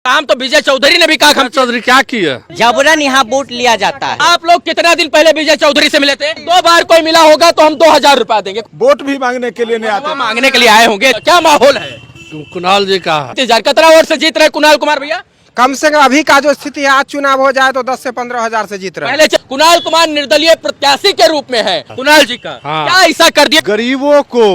काम तो विजय चौधरी ने भी कहा। हम चौधरी क्या किया? जबरन यहाँ वोट लिया जाता है। आप लोग कितना दिन पहले विजय चौधरी से मिले थे? 2 बार कोई मिला होगा तो हम 2000 रुपया देंगे। वोट भी मांगने के लिए नहीं आते, मांगने के लिए आए होंगे। क्या माहौल है? कुणाल जी का कितना वोट से जीत रहे कुणाल कुमार भैया? कम से कम अभी का जो स्थिति है, आज चुनाव हो जाए तो 10 से 15 हजार से जीत रहे हैं। पहले कुणाल कुमार निर्दलीय प्रत्याशी के रूप में है कुणाल जी का। हाँ। क्या ऐसा कर दिया? गरीबों को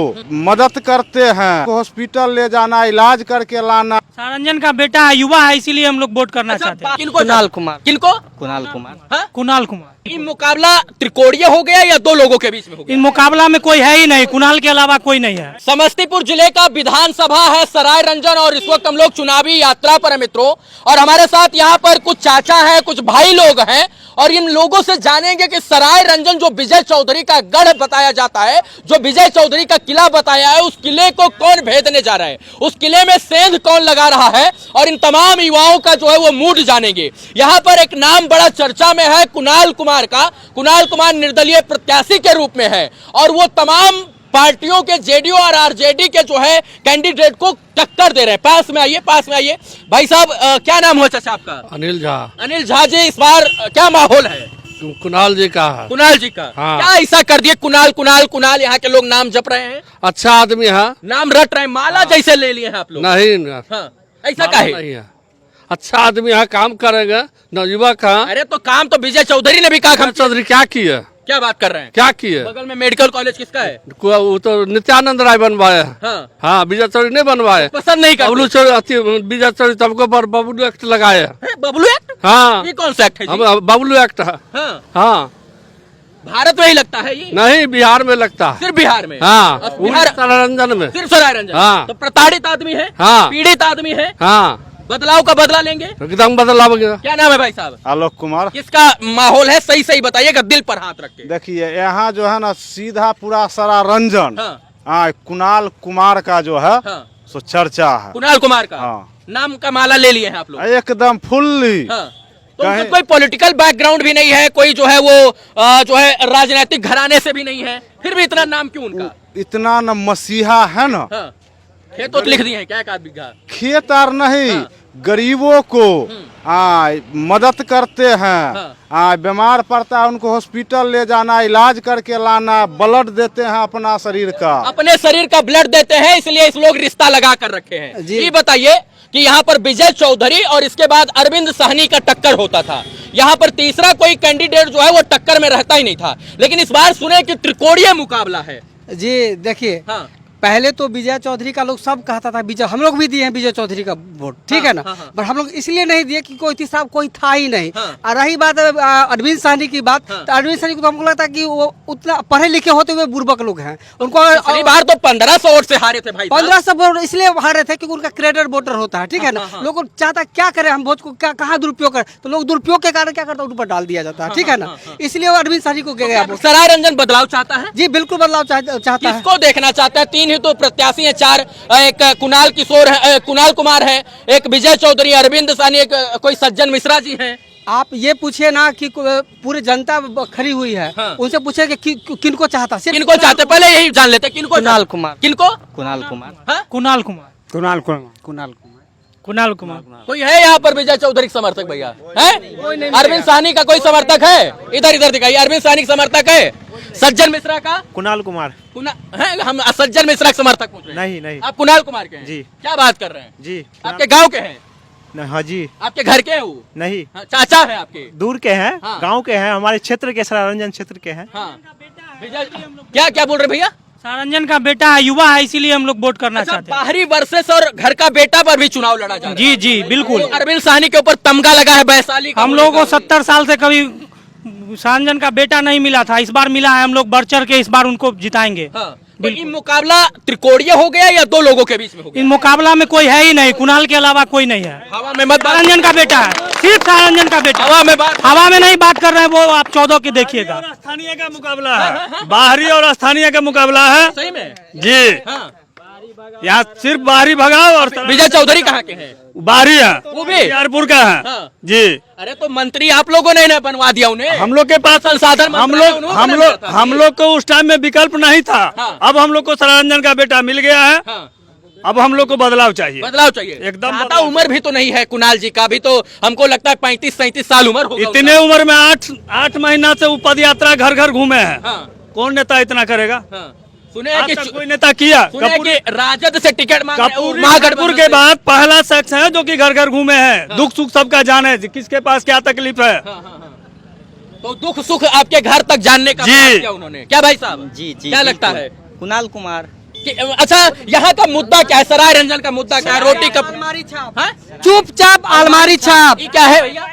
मदद करते हैं, हॉस्पिटल ले जाना, इलाज करके लाना। सारंजन का बेटा है, युवा है, इसीलिए हम लोग वोट करना चाहते हैं। किनको? कुणाल कुमार। किनको? कुणाल कुमार। हाँ? कुणाल कुमार। ये मुकाबला त्रिकोणीय हो गया या 2 लोगों के बीच में हो गया? इन मुकाबला में कोई है ही नहीं, कुणाल के अलावा कोई नहीं है। समस्तीपुर जिले का विधानसभा है सराय रंजन और इस वक्त हम लोग चुनावी यात्रा पर है मित्रों। और हमारे साथ यहाँ पर कुछ चाचा हैं, कुछ भाई लोग हैं और इन लोगों से जानेंगे कि सराय रंजन जो विजय चौधरी का गढ़ बताया जाता है, जो विजय चौधरी का किला बताया है, उस किले को कौन भेदने जा रहा है, उस किले में सेंध कौन लगा रहा है और इन तमाम युवाओं का जो है वो मूड जानेंगे। यहाँ पर एक नाम बड़ा चर्चा में है कुणाल कुमार का। कुणाल कुमार निर्दलीय प्रत्याशी के रूप में है और वो तमाम पार्टियों के जेडीयू और आरजेडी के जो है कैंडिडेट को टक्कर दे रहे हैं। पास में आइए, पास में आइए। भाई साहब क्या नाम हो चाचा आपका? अनिल झा। अनिल झा जी, इस बार क्या माहौल है? कुणाल जी का है। कुणाल जी का। हाँ। क्या ऐसा कर दिए? कुणाल कुणाल कुणाल यहाँ के लोग नाम जप रहे हैं, अच्छा आदमी है, नाम रट रहे हैं, माला जैसे ले लिए हैं आप लोग। नहीं हाँ, ऐसा का है? नहीं है, अच्छा आदमी है, काम करेगा, नवयुवक है। अरे तो काम तो विजय चौधरी ने भी कहा। हम चौधरी क्या किया? क्या बात कर रहे हैं? क्या किया? बगल में मेडिकल कॉलेज किसका है? वो तो नित्यानंद राय बनवाया है। हाँ। हाँ, विजय चौधरी नहीं बनवाए। पसंद नहीं बबलू करते? चौधरी, विजय चौधरी तबको पर बबलू एक्ट लगाया है। बबलू एक्ट? हाँ, ये कौन सा एक्ट है जी? बबलू एक्ट है। हाँ। हाँ, भारत में ही लगता है ये? नहीं, बिहार में लगता है। सिर्फ बिहार में? हाँ, अब बिहार रंजन में सिर्फ सराय रंजन। हाँ। तो प्रताड़ित आदमी है, हाँ। पीड़ित आदमी है, हाँ, बदलाव का बदला लेंगे। एकदम बदलाव गया। क्या नाम है भाई साहब? आलोक कुमार। किसका माहौल है? सही सही बताइएगा, दिल पर हाथ रख के। देखिए यहाँ जो है ना, सीधा पूरा सारा रंजन, हाँ। हाँ, कुणाल कुमार का जो है हाँ। सो चर्चा है। कुणाल कुमार का। हाँ। नाम का माला ले लिए हैं आप लोग? एकदम फुल्ली। हाँ। तो उनका कोई पॉलिटिकल बैकग्राउंड भी नहीं है, कोई जो है वो जो है राजनीतिक घराने से भी नहीं है, फिर भी इतना नाम क्यों उनका? इतना न मसीहा है ना। हाँ। खेत तो लिख दिए हैं क्या? एक आध बीघा खेत और नहीं, हाँ। गरीबों को मदद करते हैं। हाँ। बीमार पड़ता है उनको हॉस्पिटल ले जाना, इलाज करके लाना, ब्लड देते हैं अपना शरीर का। अपने शरीर का ब्लड देते हैं, इसलिए इस लोग रिश्ता लगा कर रखे हैं। ये बताइए कि यहाँ पर विजय चौधरी और इसके बाद अरविंद साहनी का टक्कर होता था। यहाँ पर तीसरा कोई कैंडिडेट जो है वो टक्कर में रहता ही नहीं था, लेकिन इस बार सुने कि त्रिकोणीय मुकाबला है। जी देखिए, हाँ। पहले तो विजय चौधरी का लोग सब कहता था, विजय हम लोग भी दिए हैं विजय चौधरी का वोट, ठीक है ना। हाँ, हाँ। पर हम लोग इसलिए नहीं दिए कि कोई साहब कोई था ही नहीं। हाँ। और रही बात अरविंद साहनी की बात, हाँ। तो अरविंद साहनी को तो हमको लगता है कि वो उतना पढ़े लिखे होते हुए बुर्बक लोग हैं। उनको पिछली बार तो 1500 वोट से हारे थे भाई। 1500 वोट इसलिए हारे थे क्योंकि उनका क्रेडिट वोटर होता है, ठीक है ना। लोग को चाहता क्या करे, हम वोट को क्या कहाँ दुरुपयोग करें, तो लोग दुरुपयोग के कारण क्या करता है, उन पर डाल दिया जाता है, ठीक है ना। इसलिए वो अरविंद साहनी को गया वोट। सराय रंजन बदलाव चाहता है? जी बिल्कुल बदलाव चाहता है। किसको देखना चाहता है? 3 ही तो प्रत्याशी हैं, 4, एक कुणाल किशोर है, कुणाल कुमार है, एक विजय चौधरी, अरविंद साहनी, एक कोई सज्जन मिश्रा जी हैं। आप ये पूछिए ना कि पूरी जनता खड़ी हुई है। हाँ। उनसे पूछे कि किनको चाहता, सिर्फ किनको चाहते? पहले यही जान लेते हैं, किनको? कुणाल कुमार। किनको? कुणाल कुमार। हाँ? कुणाल कुमार। कुणाल कुमार। कुणाल कुमार। कुणाल कुमार। कोई है यहाँ पर विजय चौधरी का समर्थक भैया? है? अरविंद साहनी का कोई समर्थक है? इधर इधर दिखाइए। अरविंद साहनी का समर्थक है? सज्जन मिश्रा का? कुणाल कुमार। हम सज्जन मिश्रा के समर्थक पूछ रहे हैं। नहीं नहीं। आप कुणाल कुमार के हैं? जी। क्या बात कर रहे हैं जी। आपके गांव के हैं? हाँ जी। आपके घर के हैं वो? नहीं। हाँ, चाचा है आपके? दूर के हैं। हाँ। गांव के हैं, हमारे क्षेत्र के, सरारंजन क्षेत्र के हैं। हाँ। क्या क्या बोल रहे भैया? सारंजन का बेटा है, युवा है, इसीलिए हम लोग वोट करना अच्छा, चाहते हैं। बाहरी वर्सेस और घर का बेटा पर भी चुनाव लड़ा जा रहा है। जी जी बिल्कुल। अरविंद साहनी के ऊपर तमगा लगा है वैशाली का। हम लोगों को 70 साल से कभी सारंजन का बेटा नहीं मिला था, इस बार मिला है। हम लोग बढ़ चढ़ के इस बार उनको जिताएंगे। हाँ। तो ये मुकाबला त्रिकोणीय हो गया या 2 लोगों के बीच में हो गया? इन मुकाबला में कोई है ही नहीं, कुणाल के अलावा कोई नहीं है। हवा में मत बात। सारंजन का बेटा है, सिर्फ सारंजन का बेटा। हवा में बात। हवा में नहीं बात कर रहे हैं, वो आप 14 के देखिएगा। स्थानीय का मुकाबला है, बाहरी और स्थानीय का मुकाबला है। सही में? जी। हाँ। यहाँ सिर्फ बाहरी भगाओ और विजय चौधरी कहाँ के हैं? बाहरी है, वो भी यारपुर का है। हाँ। जी। अरे तो मंत्री आप लोगों ने बनवा दिया उन्हें। हम लोग के पास संसाधन हम लोग को उस टाइम में विकल्प नहीं था। हाँ। अब हम लोग को सरारंजन का बेटा मिल गया है। हाँ। अब हम लोग को बदलाव चाहिए। बदलाव चाहिए एकदम ज्यादा बदलाव। उम्र भी तो नहीं है कुणाल जी का, भी तो हमको लगता है 35-37 साल उम्र होगा इतने उम्र में 8 महीना से वो पद यात्रा घर घर घूमे हैं। हाँ। कौन नेता इतना करेगा? हाँ। सुने हैं आज कि तक कोई नेता किया? सुने हैं कि राजद से टिकट मांग रहे हैं, कपूर महागठबंधन के से। बाद पहला शख्स है जो कि घर घर घूमे हैं, दुख सुख सबका जाने, किसके पास क्या तकलीफ है। तो दुख सुख आपके घर तक जानने का जी। प्रयास किया उन्होंने, क्या भाई साहब? जी जी क्या लगता बिल्कुल। है कुणाल कुमार। अच्छा, यहाँ का मुद्दा क्या है? सराय रंजन का मुद्दा क्या है? रोटी कब? अलमारी छाप, हाँ? चुपचाप अलमारी छाप, ये क्या है भैया?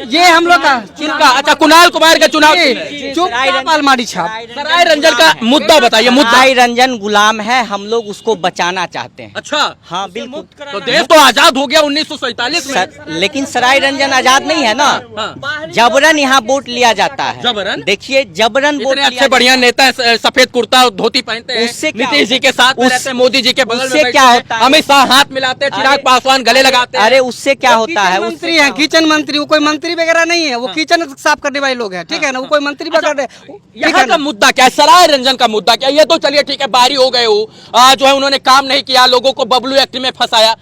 ये हम लोग का किनका? अच्छा, कुणाल कुमार का चुनाव चिन्ह है। चुपचाप अलमारी छाप। सराय रंजन का मुद्दा बताइए, मुद्दा। सराय रंजन गुलाम है, हम लोग उसको बचाना चाहते हैं। अच्छा, हाँ बिल्कुल। तो देश तो आजाद हो गया 1947 में। लेकिन सराय रंजन आजाद नहीं है ना, हाँ। जबरन यहाँ वोट लिया जाता है। जबरन? देखिए जबरन वोट इतने लिया अच्छे बढ़िया नेता हैं, सफेद कुर्ता और धोती पहनते हैं, उससे क्या नीतीश जी के साथ में रहते हैं, मोदी जी के बगल में उससे बैठते क्या हैं, होता है? अमित शाह हाथ मिलाते हैं, चिराग पासवान गले लगाते हैं। अरे उससे क्या होता है? मंत्री है, किचन मंत्री, वो कोई मंत्री वगैरह नहीं है, वो किचन साफ करने वाले लोग हैं, ठीक है ना, वो कोई मंत्री वगैरह ठीक यहाँ है का ना। मुद्दा क्या है? सराय रंजन का मुद्दा क्या है? ये तो चलिए ठीक है, बारी हो गए हो, जो है उन्होंने काम नहीं किया, लोगों को बबलू एक्ट में फंसाया।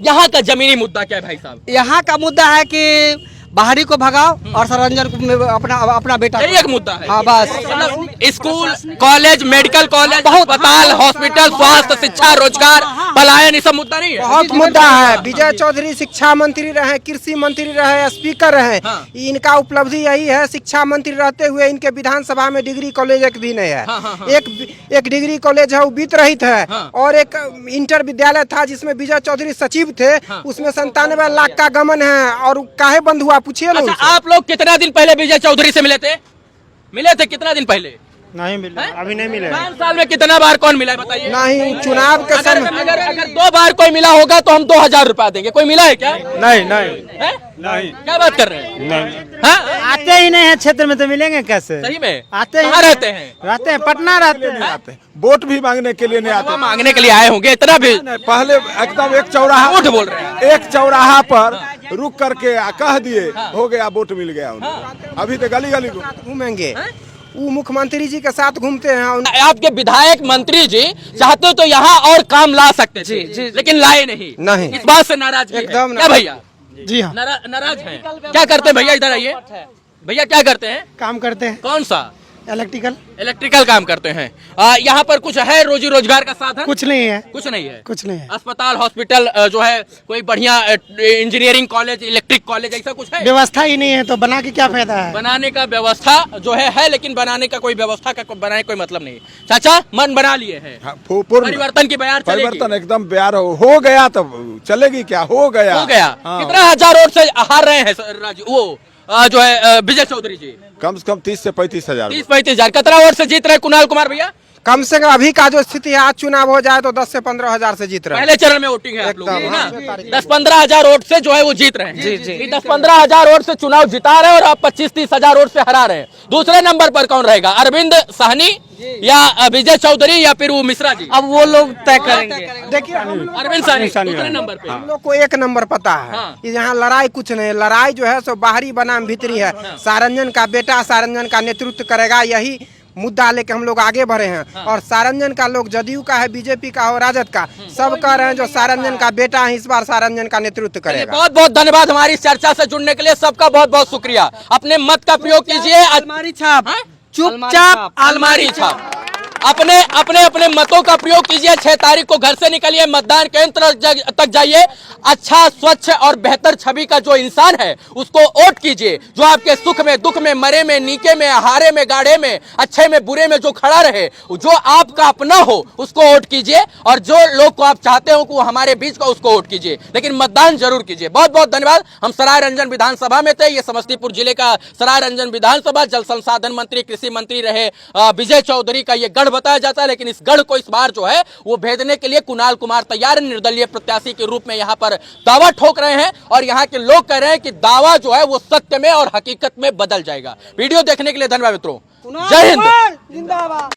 यहाँ का जमीनी मुद्दा क्या है भाई साहब? यहाँ का मुद्दा है कि बाहरी को भगाओ और सरंजन को अपना बेटा। यही एक मुद्दा है। हाँ बस। मतलब स्कूल, कॉलेज, मेडिकल कॉलेज, अस्पताल, हॉस्पिटल, स्वास्थ्य, शिक्षा, रोजगार, पलायन, ये सब मुद्दा नहीं है? बहुत मुद्दा है। विजय चौधरी शिक्षा मंत्री रहे, कृषि मंत्री रहे, स्पीकर रहे, हाँ। इनका उपलब्धि यही है। शिक्षा मंत्री रहते हुए इनके विधानसभा में डिग्री कॉलेज एक भी नहीं है। एक डिग्री कॉलेज है वो वित्त रहित है, और एक इंटर विद्यालय था जिसमें विजय चौधरी सचिव थे, उसमें 97 लाख का गमन है। और काहे बंद हुआ पूछिए ना अच्छा, उनसे। आप लोग कितना दिन पहले विजय चौधरी से मिले थे? कितना दिन पहले? नहीं मिले, अभी नहीं मिले। 5 साल में कितना बार कौन मिला है बताइए? नहीं, चुनाव के अगर समय अगर अगर 2 बार कोई मिला होगा तो हम 2000 रुपया देंगे। कोई मिला है क्या? नहीं नहीं है? नहीं क्या बात कर रहे हैं? नहीं। हाँ? आते ही नहीं है क्षेत्र में तो मिलेंगे कैसे? सही में आते हैं। कहाँ रहते हैं? रहते हैं पटना रहते हैं। आते वोट भी मांगने के लिए नहीं आते। मांगने के लिए आए होंगे, इतना भी पहले एकदम एक चौराहा, झूठ बोल रहे हैं। एक चौराहा पर रुक करके कह दिए, हो गया, वोट मिल गया उनको। अभी तो गली गली घूमेंगे, वो मुख्यमंत्री जी के साथ घूमते हैं। आपके विधायक मंत्री जी चाहते तो यहाँ और काम ला सकते थे, लेकिन लाए नहीं। इस बात से नाराज भी है। एकदम क्या भैया? जी हाँ, नाराज हैं? क्या करते हैं भैया? इधर आइए भैया, क्या करते हैं? काम करते हैं कौन सा? इलेक्ट्रिकल काम करते हैं। यहाँ पर कुछ है रोजी रोजगार का साधन? कुछ नहीं है, कुछ नहीं है। कुछ नहीं है। अस्पताल, हॉस्पिटल, जो है कोई बढ़िया इंजीनियरिंग कॉलेज, इलेक्ट्रिक कॉलेज, ऐसा कुछ है? व्यवस्था ही नहीं है तो बना के क्या फायदा है? बनाने का व्यवस्था जो है, लेकिन बनाने का कोई व्यवस्था का बनाने का कोई मतलब नहीं। चाचा मन बना लिए हैं, परिवर्तन की बयार चलेगी? परिवर्तन एकदम बयार हो गया, तब चलेगी क्या? हो गया। हाँ। कितना हजार वोट से हार रहे हैं वो जो है विजय चौधरी जी? कम से कम 30 से 35 हजार। 30-35 हजार। कितना वोट से जीत रहे कुणाल कुमार भैया? कम से कम अभी का जो स्थिति है, आज चुनाव हो जाए तो 10 से 15 हजार से जीत रहे हैं। पहले चरण में वोटिंग है आप लोगों की, एकदम, ना? हाँ। 10-15 हजार वोट से जो है वो जीत रहे हैं। जी। 10-15 हजार वोट से चुनाव जिता रहे हैं और आप 25-30 हजार वोट से हरा रहे हैं। दूसरे नंबर पर कौन रहेगा? अरविंद साहनी या विजय चौधरी या फिर वो मिश्रा जी? अब वो लोग तय करेंगे। देखिए अरविंद साहनी दूसरे नंबर पे। हम लोग को एक नंबर पता है कि यहाँ लड़ाई कुछ नहीं, लड़ाई जो है सो बाहरी बनाम भीतरी है। सारंजन का बेटा सारंजन का नेतृत्व करेगा, यही मुद्दा लेके हम लोग आगे बढ़े हैं। और सारंजन का लोग जदयू का है, बीजेपी का हो, राजद का, सब कह रहे हैं जो सारंजन का बेटा है इस बार सारंजन का नेतृत्व करेगा। बहुत बहुत धन्यवाद हमारी इस चर्चा से जुड़ने के लिए, सबका बहुत बहुत शुक्रिया। अपने मत का प्रयोग कीजिए। अलमारी छाप, हाँ? चुपचाप अलमारी छाप। अपने अपने अपने मतों का प्रयोग कीजिए। 6 तारीख को घर से निकलिए, मतदान केंद्र तक जाइए। अच्छा, स्वच्छ और बेहतर छवि का जो इंसान है उसको वोट कीजिए, जो आपके सुख में, दुख में, मरे में, नीके में, हारे में, गाढ़े में, अच्छे में, बुरे में जो खड़ा रहे, जो आपका अपना हो उसको वोट कीजिए। और जो लोग को आप चाहते हो कि वो हमारे बीच का, उसको वोट कीजिए, लेकिन मतदान जरूर कीजिए। बहुत बहुत धन्यवाद। हम सराय रंजन विधानसभा में थे। ये समस्तीपुर जिले का सराय रंजन विधानसभा। जल संसाधन मंत्री, कृषि मंत्री रहे विजय चौधरी का ये गढ़ बताया जाता है, लेकिन इस गढ़ को इस बार जो है वो भेदने के लिए कुणाल कुमार तैयार निर्दलीय प्रत्याशी के रूप में यहाँ पर दावा ठोक रहे हैं। और यहाँ के लोग कह रहे हैं कि दावा जो है वो सत्य में और हकीकत में बदल जाएगा। वीडियो देखने के लिए धन्यवाद मित्रों। जय हिंद। जिंदाबाद।